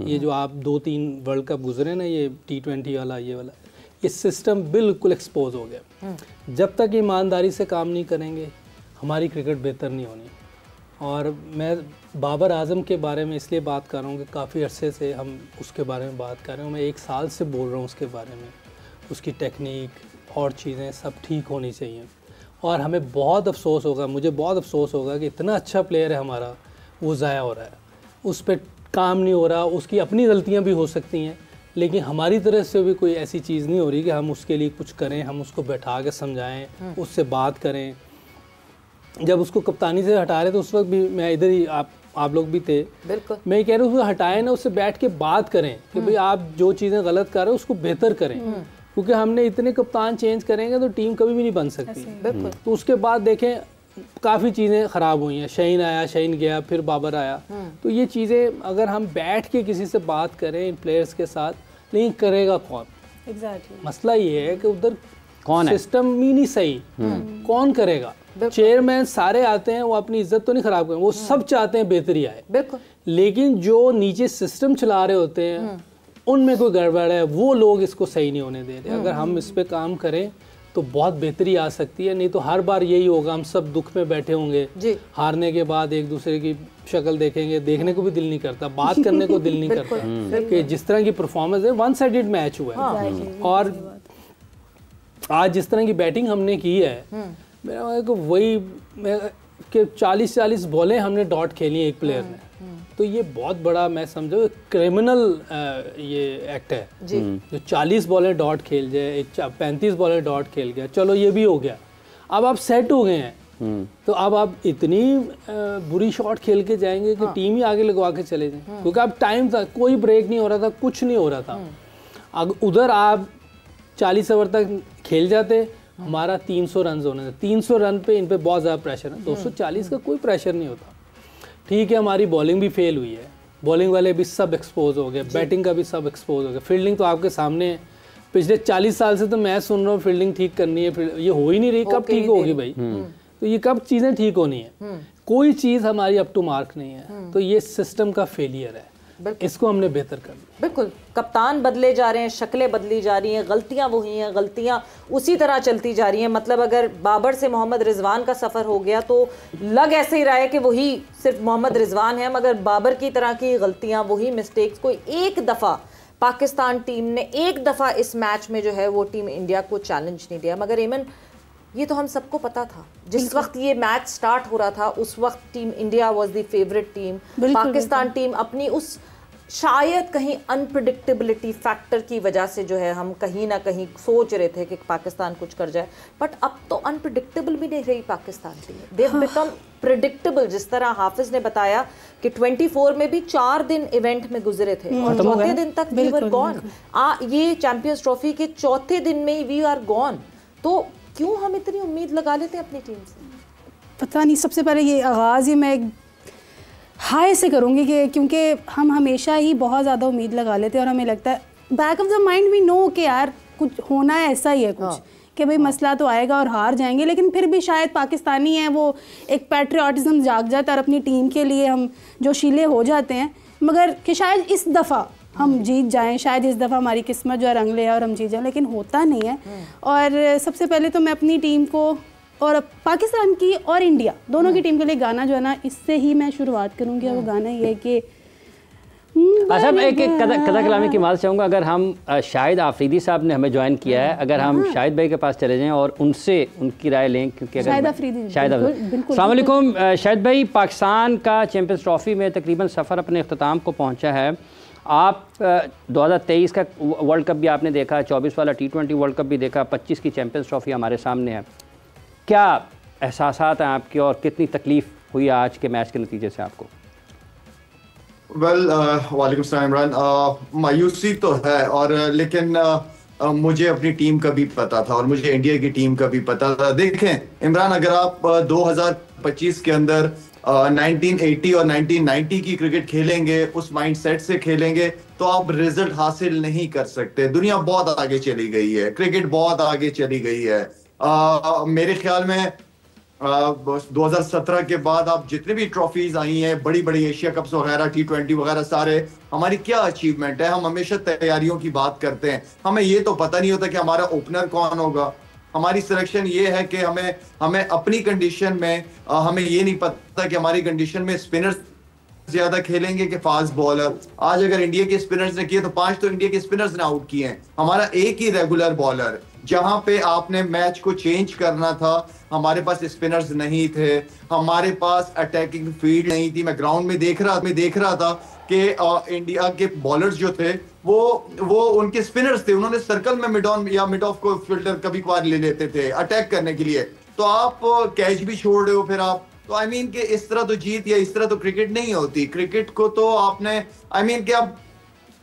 ये जो आप 2-3 वर्ल्ड कप गुजरे ना, ये T20 वाला, ये वाला, ये सिस्टम बिल्कुल एक्सपोज हो गया। जब तक ईमानदारी से काम नहीं करेंगे हमारी क्रिकेट बेहतर नहीं होनी। और मैं बाबर आजम के बारे में इसलिए बात कर रहा हूँ कि काफ़ी अरसे से हम उसके बारे में बात कर रहे हैं। मैं 1 साल से बोल रहा हूँ उसके बारे में, उसकी टेक्निक और चीज़ें सब ठीक होनी चाहिए। और हमें बहुत अफसोस होगा, मुझे बहुत अफसोस होगा कि इतना अच्छा प्लेयर है हमारा, वो ज़ाया हो रहा है, उस पर काम नहीं हो रहा। उसकी अपनी गलतियाँ भी हो सकती हैं, लेकिन हमारी तरफ से भी कोई ऐसी चीज़ नहीं हो रही कि हम उसके लिए कुछ करें, हम उसको बैठा के समझाएं, उससे बात करें। जब उसको कप्तानी से हटा रहे तो उस वक्त भी मैं इधर ही, आप लोग भी थे, बिल्कुल मैं कह रहा हूँ उसको हटाएं ना, उससे बैठ के बात करें कि भाई आप जो चीज़ें गलत कर रहे हो उसको बेहतर करें। क्योंकि हमने इतने कप्तान चेंज करेंगे तो टीम कभी भी नहीं बन सकती। तो उसके बाद देखें काफ़ी चीज़ें ख़राब हुई हैं, शहीन आया, शहीन गया, फिर बाबर आया। तो ये चीज़ें अगर हम बैठ के किसी से बात करें इन प्लेयर्स के साथ, लेकिन करेगा कौन? मसला ये है कि उधर कौन है, सिस्टम ही नहीं सही, कौन करेगा? चेयरमैन सारे आते हैं, वो अपनी इज्जत तो नहीं खराब करें, वो सब चाहते हैं बेहतरी आए, बिल्कुल, लेकिन जो नीचे सिस्टम चला रहे होते हैं उनमें कोई गड़बड़ है, वो लोग इसको सही नहीं होने दे रहे। अगर हम इस पे काम करें तो बहुत बेहतरी आ सकती है। नहीं तो हर बार यही होगा, हम सब दुख में बैठे होंगे, हारने के बाद एक दूसरे की शक्ल देखेंगे, देखने को भी दिल नहीं करता, बात करने को दिल नहीं करता कि जिस तरह की परफॉर्मेंस है, वन साइडेड मैच हुआ है। और आज जिस तरह की बैटिंग हमने की है, मेरा को वही कि 40-40 बॉलें हमने डॉट खेली हैं एक प्लेयर ने, तो ये बहुत बड़ा, मैं समझो क्रिमिनल ये एक्ट है जी। जो 40 बॉलें डॉट खेल जाए, एक 35 बॉलें डॉट खेल गया, चलो ये भी हो गया, अब आप सेट हो गए हैं, तो अब आप इतनी बुरी शॉट खेल के जाएंगे कि टीम ही आगे लगवा के चले जाएं, क्योंकि अब टाइम था, कोई ब्रेक नहीं हो रहा था, कुछ नहीं हो रहा था। अब उधर आप 40 ओवर तक खेल जाते, हमारा 300 रन होने थे, 300 रन पे इन पे बहुत ज़्यादा प्रेशर है, 240 का कोई प्रेशर नहीं होता। ठीक है, हमारी बॉलिंग भी फेल हुई है, बॉलिंग वाले भी सब एक्सपोज हो गए, बैटिंग का भी सब एक्सपोज हो गया, फील्डिंग तो आपके सामने है। पिछले 40 साल से तो मैं सुन रहा हूँ फील्डिंग ठीक करनी है, ये हो ही नहीं रही, कब ठीक होगी भाई? तो ये कब चीज़ें ठीक होनी है? कोई चीज़ हमारी अप टू मार्क नहीं है, तो ये सिस्टम का फेलियर है, इसको हमने बेहतर करना। बिल्कुल, कप्तान बदले जा रहे हैं, शक्लें बदली जा रही हैं, गलतियां वही हैं, गलतियां उसी तरह चलती जा रही हैं। मतलब अगर बाबर से मोहम्मद रिजवान का सफ़र हो गया तो लग ऐसे ही रहा है कि वही सिर्फ मोहम्मद रिजवान है, मगर बाबर की तरह की गलतियां, वही मिस्टेक्स, कोई एक दफ़ा पाकिस्तान टीम ने एक दफ़ा इस मैच में जो है वो टीम इंडिया को चैलेंज नहीं दिया। मगर एमन, ये तो हम सबको पता था, जिस वक्त ये मैच स्टार्ट हो रहा था उस वक्त team India was the favourite team. Pakistan team अपनी उस शायद कहीं अनप्रिडिक्टेबिलिटी फैक्टर की वजह से जो है हम कहीं ना कहीं सोच रहे थे कि पाकिस्तान कुछ कर जाए, बट अब तो अनप्रिडिक्टेबल भी नहीं रही Pakistan team, they have become predictable. जिस तरह हाफिज ने बताया कि 24 में भी 4 दिन इवेंट में गुजरे थे और चौथे दिन तक वी वर गॉन। ये चैंपियंस ट्रॉफी के चौथे दिन में ही वी आर गॉन। तो क्यों हम इतनी उम्मीद लगा लेते हैं अपनी टीम से? पता नहीं। सबसे पहले ये आगाज़ ही मैं हाय से करूँगी कि क्योंकि हम हमेशा ही बहुत ज़्यादा उम्मीद लगा लेते हैं और हमें लगता है back of the mind we know कि यार कुछ होना है, ऐसा ही है कुछ कि भाई मसला तो आएगा और हार जाएंगे, लेकिन फिर भी शायद पाकिस्तानी हैं वो एक पैट्रियाटिज़म जाग जाता है और अपनी टीम के लिए हम जोशीले हो जाते हैं। मगर कि शायद इस दफ़ा हम जीत जाएं, शायद इस दफ़ा हमारी किस्मत जो है रंग ले और हम जीत जाएं, लेकिन होता नहीं है। और सबसे पहले तो मैं अपनी टीम को और पाकिस्तान की और इंडिया दोनों की टीम के लिए गाना जो है ना, इससे ही मैं शुरुआत करूँगी। वो गाना ये है कि अच्छा, मैं एक कदा कलामी की माल चाहूँगा। अगर हम शाहिद आफरीदी साहब ने हमें ज्वाइन किया है, अगर हम शाहिद भाई के पास चले जाएं और उनसे उनकी राय लें, क्योंकि अगर शाहिद आफरीदी, अस्सलाम वालेकुम शाहिद भाई, पाकिस्तान का चैंपियंस ट्रॉफी में तकरीबन सफ़र अपने अख्ताम को पहुँचा है। आप 2023 का वर्ल्ड कप भी आपने देखा, 24 वाला T20 वर्ल्ड कप भी देखा, 25 की चैंपियंस ट्रॉफी हमारे सामने है। क्या एहसासात हैं आपके और कितनी तकलीफ़ हुई आज के मैच के नतीजे से आपको? वालेकुम सलाम इमरान। मायूसी तो है, और लेकिन मुझे अपनी टीम का भी पता था और मुझे इंडिया की टीम का भी पता था। देखें इमरान, अगर आप 2025 के अंदर 1980 और 1990 की क्रिकेट खेलेंगे, उस माइंडसेट से खेलेंगे, तो आप रिजल्ट हासिल नहीं कर सकते। दुनिया बहुत आगे चली गई है, क्रिकेट बहुत आगे चली गई है। मेरे ख्याल में 2017 के बाद आप जितने भी ट्रॉफीज आई हैं, बड़ी बड़ी एशिया कप्स वगैरह, T20 वगैरह, सारे हमारी क्या अचीवमेंट है। हम हमेशा तैयारियों की बात करते हैं, हमें ये तो पता नहीं होता कि हमारा ओपनर कौन होगा। हमारी सिलेक्शन ये है कि हमें अपनी कंडीशन में हमें ये नहीं पता कि हमारी कंडीशन में स्पिनर्स ज्यादा खेलेंगे कि फास्ट बॉलर। आज अगर इंडिया के स्पिनर्स ने किए तो 5 तो इंडिया के स्पिनर्स ने आउट किए हैं, हमारा एक ही रेगुलर बॉलर। जहां पे आपने मैच को चेंज करना था, हमारे पास स्पिनर्स नहीं थे, हमारे पास अटैकिंग फील्ड नहीं थी। मैं ग्राउंड में देख रहा था कि इंडिया के बॉलर्स जो थे वो उनके स्पिनर्स थे, उन्होंने सर्कल में मिड ऑन या मिड ऑफ को फील्डर कभी कभार ले लेते थे अटैक करने के लिए। तो आप कैच भी छोड़ रहे हो फिर आप, तो आई मीन कि इस तरह तो जीत या इस तरह तो क्रिकेट नहीं होती। क्रिकेट को तो आपने आई मीन कि आप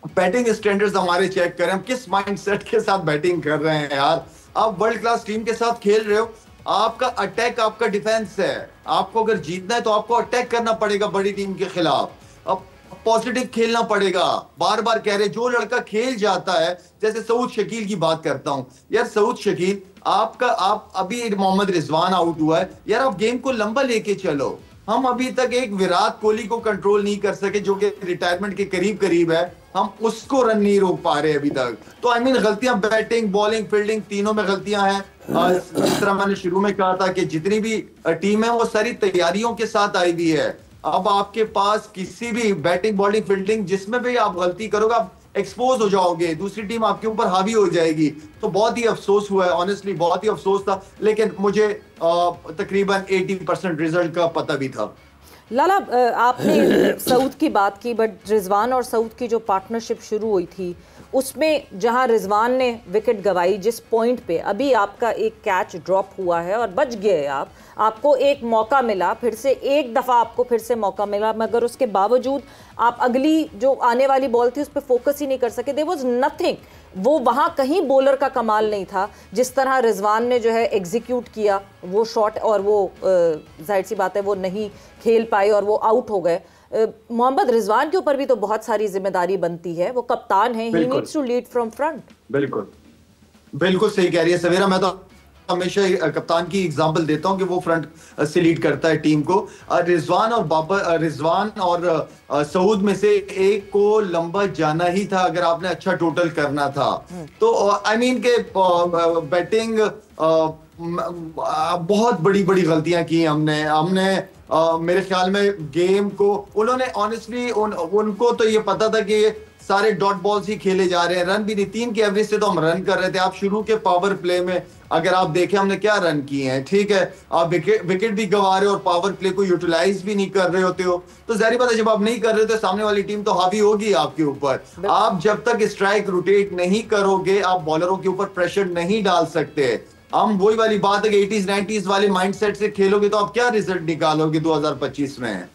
बैटिंग स्टैंडर्ड्स हमारे चेक करें, हम किस माइंडसेट के साथ बैटिंग कर रहे हैं यार। आप वर्ल्ड क्लास टीम के साथ खेल रहे हो, आपका अटैक आपका डिफेंस है। आपको अगर जीतना है तो आपको अटैक करना पड़ेगा बड़ी टीम के खिलाफ, अब पॉजिटिव खेलना पड़ेगा। बार बार कह रहे, जो लड़का खेल जाता है, जैसे सऊद शकील की बात करता हूं यार, सऊद शकील आप अभी मोहम्मद रिजवान आउट हुआ है यार, आप गेम को लंबा लेके चलो। हम अभी तक एक विराट कोहली को कंट्रोल नहीं कर सके जो कि रिटायरमेंट के करीब है, हम उसको रन नहीं रोक पा रहे अभी तक। तो आई मीन गलतियां बैटिंग, बॉलिंग, फील्डिंग तीनों में गलतियां हैं। जिस तरह मैंने शुरू में कहा था कि जितनी भी टीम है वो सारी तैयारियों के साथ आई हुई है। अब आपके पास किसी भी बैटिंग, बॉलिंग, फील्डिंग जिसमें भी आप गलती करोगे आप एक्सपोज हो जाओगे, दूसरी टीम आपके ऊपर हावी हो जाएगी। तो बहुत ही अफसोस हुआ है, ऑनेस्टली बहुत ही अफसोस था, लेकिन मुझे तकरीबन 80% रिजल्ट का पता भी था। लाला, आपने सऊद की बात की, बट रिजवान और सऊद की जो पार्टनरशिप शुरू हुई थी उसमें जहां रिजवान ने विकेट गवाई, जिस पॉइंट पे अभी आपका एक कैच ड्रॉप हुआ है और बच गए आपको एक मौका मिला, फिर से एक दफ़ा आपको फिर से मौका मिला, मगर उसके बावजूद आप अगली जो आने वाली बॉल थी उस पर फोकस ही नहीं कर सके। देयर वाज नथिंग, वो वहाँ कहीं बॉलर का कमाल नहीं था। जिस तरह रिजवान ने जो है एग्जीक्यूट किया वो शॉट, और वो जाहिर सी बात है वो नहीं खेल पाए और वो आउट हो गए। मोहम्मद रिजवान के ऊपर भी तो बहुत सारी जिम्मेदारी बनती है, वो कप्तान है, he needs to lead from front. बिल्कुल सही कह रही है सवेरा। मैं तो हमेशा कप्तान की एग्जांपल देता हूं कि वो फ्रंट से लीड करता है टीम को। रिजवान और सऊद में से एक को लंबा जाना ही था अगर आपने अच्छा टोटल करना था। तो आई मीन के बैटिंग बहुत बड़ी बड़ी गलतियां की हमने मेरे ख्याल में गेम को उन्होंने ऑनेस्टली उनको तो ये पता था कि ये सारे डॉट बॉल्स ही खेले जा रहे हैं, रन भी नहीं, 3 की एवरेज से तो हम रन कर रहे थे। आप शुरू के पावर प्ले में अगर आप देखें हमने क्या रन किए हैं, ठीक है, आप विकेट भी गंवा रहे हो और पावर प्ले को यूटिलाइज भी नहीं कर रहे होते हो, तो जाहिर बात है जब आप नहीं कर रहे हो तो सामने वाली टीम तो हावी होगी आपके ऊपर। आप जब तक स्ट्राइक रोटेट नहीं करोगे आप बॉलरों के ऊपर प्रेशर नहीं डाल सकते। हम वही वाली बात है कि 80s 90s वाले माइंडसेट से खेलोगे तो आप क्या रिजल्ट निकालोगे 2025 में।